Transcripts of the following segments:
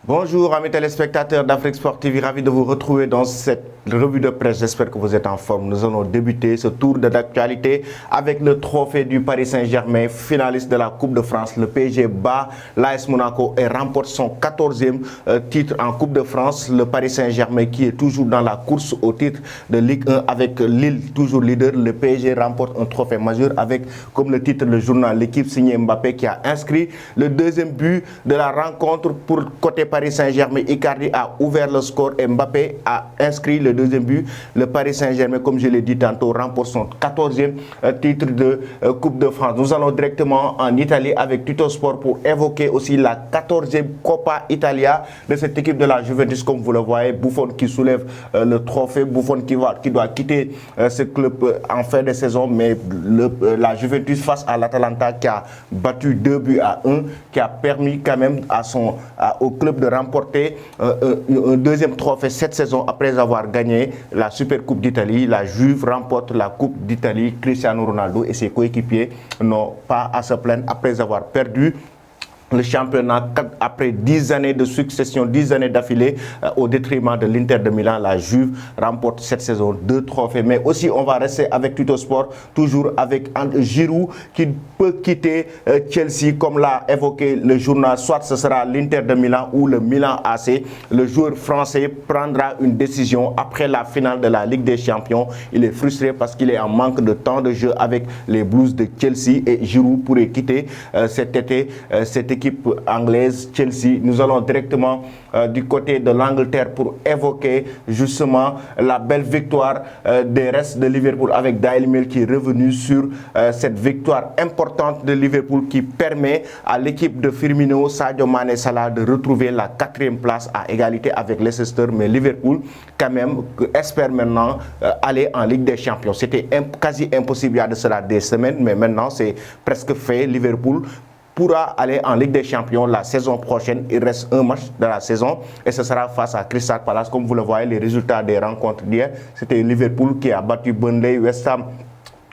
Bonjour amis téléspectateurs d'Afrique Sport TV, ravi de vous retrouver dans cette revue de presse. J'espère que vous êtes en forme. Nous allons débuter ce tour de l'actualité avec le trophée du Paris Saint-Germain, finaliste de la Coupe de France. Le PSG bat l'AS Monaco et remporte son 14e titre en Coupe de France. Le Paris Saint-Germain qui est toujours dans la course au titre de Ligue 1 avec Lille, toujours leader. Le PSG remporte un trophée majeur avec, comme le titre le journal, l'équipe signée Mbappé qui a inscrit le deuxième but de la rencontre pour côté Paris Saint-Germain. Icardi a ouvert le score et Mbappé a inscrit le deuxième but. Le Paris Saint-Germain, comme je l'ai dit tantôt, remporte son 14e titre de Coupe de France. Nous allons directement en Italie avec Tuttosport pour évoquer aussi la 14e Coppa Italia de cette équipe de la Juventus. Comme vous le voyez, Buffon qui soulève le trophée, Buffon qui doit quitter ce club en fin de saison, mais la Juventus face à l'Atalanta qui a battu 2-1, qui a permis quand même au club de remporter un deuxième trophée cette saison après avoir gagné la Super Coupe d'Italie. La Juve remporte la Coupe d'Italie. Cristiano Ronaldo et ses coéquipiers n'ont pas à se plaindre après avoir perdu le championnat après 10 années de succession, 10 années d'affilée au détriment de l'Inter de Milan. La Juve remporte cette saison 2 trophées. Mais aussi, on va rester avec Tuttosport, toujours avec Giroud qui peut quitter Chelsea, comme l'a évoqué le journal. Soit ce sera l'Inter de Milan ou le Milan AC. Le joueur français prendra une décision après la finale de la Ligue des Champions. Il est frustré parce qu'il est en manque de temps de jeu avec les Blues de Chelsea et Giroud pourrait quitter cet été cette équipe anglaise, Chelsea. Nous allons directement du côté de l'Angleterre pour évoquer justement la belle victoire des restes de Liverpool avec Daily Mail qui est revenu sur cette victoire importante de Liverpool qui permet à l'équipe de Firmino, Sadio Mané, Salah de retrouver la 4e place à égalité avec Leicester. Mais Liverpool quand même espère maintenant aller en Ligue des Champions. C'était quasi impossible il y a de cela des semaines, mais maintenant c'est presque fait. Liverpool pourra aller en Ligue des Champions la saison prochaine. Il reste un match de la saison et ce sera face à Crystal Palace. Comme vous le voyez, les résultats des rencontres d'hier, c'était Liverpool qui a battu Burnley, West Ham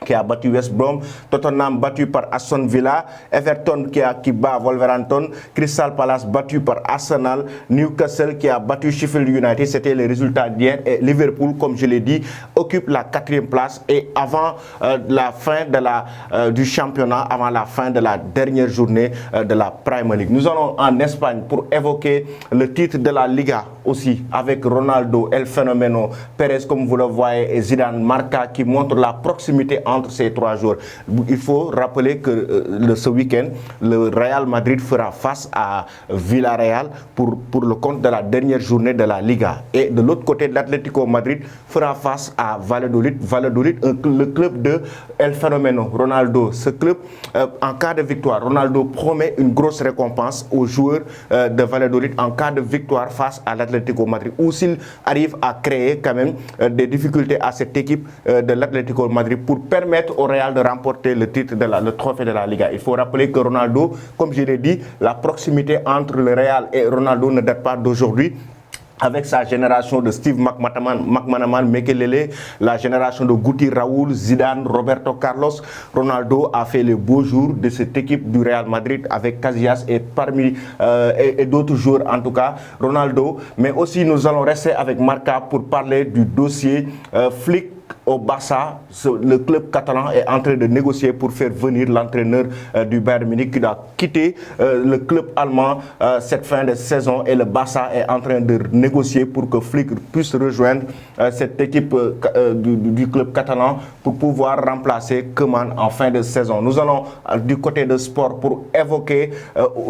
qui a battu West Brom, Tottenham battu par Aston Villa, Everton qui bat Wolverhampton, Crystal Palace battu par Arsenal, Newcastle qui a battu Sheffield United. C'était les résultats d'hier et Liverpool, comme je l'ai dit, occupe la 4e place et avant la fin du championnat, avant la fin de la dernière journée de la Premier League. Nous allons en Espagne pour évoquer le titre de la Liga aussi avec Ronaldo, El Fenomeno, Pérez comme vous le voyez et Zidane, Marca qui montre la proximité entre ces 3 jours. Il faut rappeler que ce week-end, le Real Madrid fera face à Villarreal pour le compte de la dernière journée de la Liga. Et de l'autre côté, l'Atlético Madrid fera face à Valladolid. Valladolid, le club de El Fenomeno, Ronaldo. Ce club, en cas de victoire, Ronaldo promet une grosse récompense aux joueurs de Valladolid en cas de victoire face à l'Atlético Madrid. Ou s'il arrive à créer quand même des difficultés à cette équipe de l'Atlético Madrid pour permettre au Real de remporter le titre le trophée de la Liga. Il faut rappeler que Ronaldo, comme je l'ai dit, la proximité entre le Real et Ronaldo ne date pas d'aujourd'hui. Avec sa génération de Steve McManaman, Mekelele, la génération de Guti, Raúl, Zidane, Roberto Carlos, Ronaldo a fait les beaux jours de cette équipe du Real Madrid avec Casillas et d'autres joueurs en tout cas, Ronaldo. Mais aussi nous allons rester avec Marca pour parler du dossier Flick au Barça. Le club catalan est en train de négocier pour faire venir l'entraîneur du Bayern Munich qui doit quitter le club allemand cette fin de saison et le Barça est en train de négocier pour que Flick puisse rejoindre cette équipe du club catalan pour pouvoir remplacer Koeman en fin de saison. Nous allons du côté de sport pour évoquer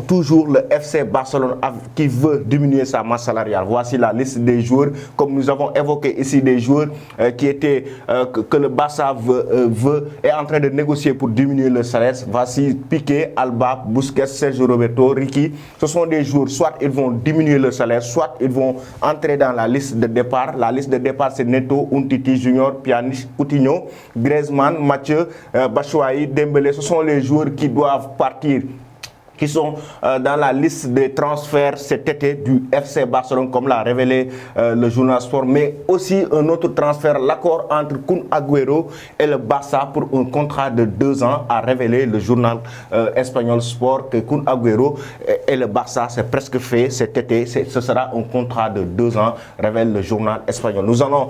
toujours le FC Barcelone qui veut diminuer sa masse salariale. Voici la liste des joueurs, comme nous avons évoqué ici des joueurs qui étaient que le Barça est en train de négocier pour diminuer le salaire. Voici Piqué, Alba, Busquets, Sergio Roberto, Ricky. Ce sont des joueurs, soit ils vont diminuer le salaire, soit ils vont entrer dans la liste de départ. La liste de départ, c'est Neto, Umtiti, Junior, Pjanic, Coutinho, Griezmann, Mathieu, Batshuayi, Dembélé. Ce sont les joueurs qui doivent partir qui sont dans la liste des transferts cet été du FC Barcelone, comme l'a révélé le journal Sport, mais aussi un autre transfert, l'accord entre Kun Agüero et le Barça pour un contrat de 2 ans, a révélé le journal espagnol Sport que Kun Agüero et le Barça, c'est presque fait cet été, ce sera un contrat de 2 ans, révèle le journal espagnol. Nous allons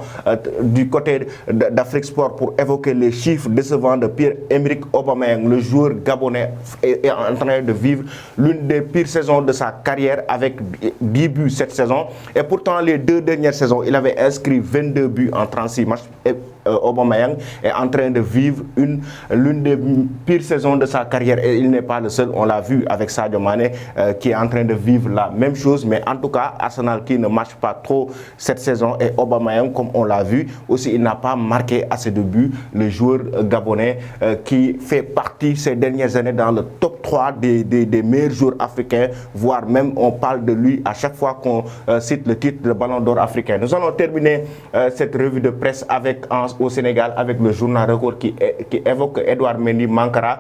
du côté d'Afrique Sport pour évoquer les chiffres décevants de Pierre-Emerick Aubameyang. Le joueur gabonais est en train de vivre l'une des pires saisons de sa carrière avec 10 buts cette saison. Et pourtant, les 2 dernières saisons, il avait inscrit 22 buts en 36 matchs. Et Aubameyang est en train de vivre l'une des pires saisons de sa carrière. Et il n'est pas le seul. On l'a vu avec Sadio Mané qui est en train de vivre la même chose. Mais en tout cas, Arsenal qui ne marche pas trop cette saison. Et Aubameyang, comme on l'a vu, aussi il n'a pas marqué assez de buts. Le joueur gabonais qui fait partie ces dernières années dans le top 3 des meilleurs joueurs africains, voire même on parle de lui à chaque fois qu'on cite le titre de Ballon d'Or africain. Nous allons terminer cette revue de presse au Sénégal avec le journal Record qui évoque Edouard Mendy manquera.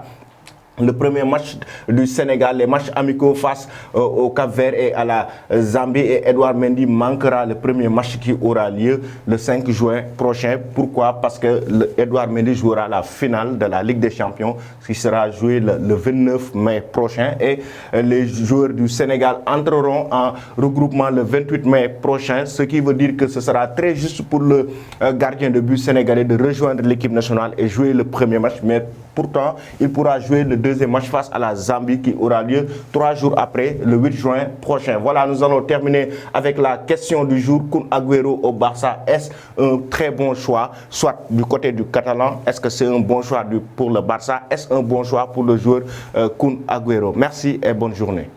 Le premier match du Sénégal, les matchs amicaux face au Cap-Vert et à la Zambie, et Edouard Mendy manquera le premier match qui aura lieu le 5 juin prochain. Pourquoi? Parce que Edouard Mendy jouera la finale de la Ligue des Champions qui sera jouée le 29 mai prochain, et les joueurs du Sénégal entreront en regroupement le 28 mai prochain, ce qui veut dire que ce sera très juste pour le gardien de but sénégalais de rejoindre l'équipe nationale et jouer le premier match, mais pourtant il pourra jouer le deuxième match face à la Zambie qui aura lieu 3 jours après, le 8 juin prochain. Voilà, nous allons terminer avec la question du jour. Kun Agüero au Barça, est-ce un très bon choix, soit du côté du Catalan? Est-ce que c'est un bon choix pour le Barça? Est-ce un bon choix pour le joueur Kun Agüero? Merci et bonne journée.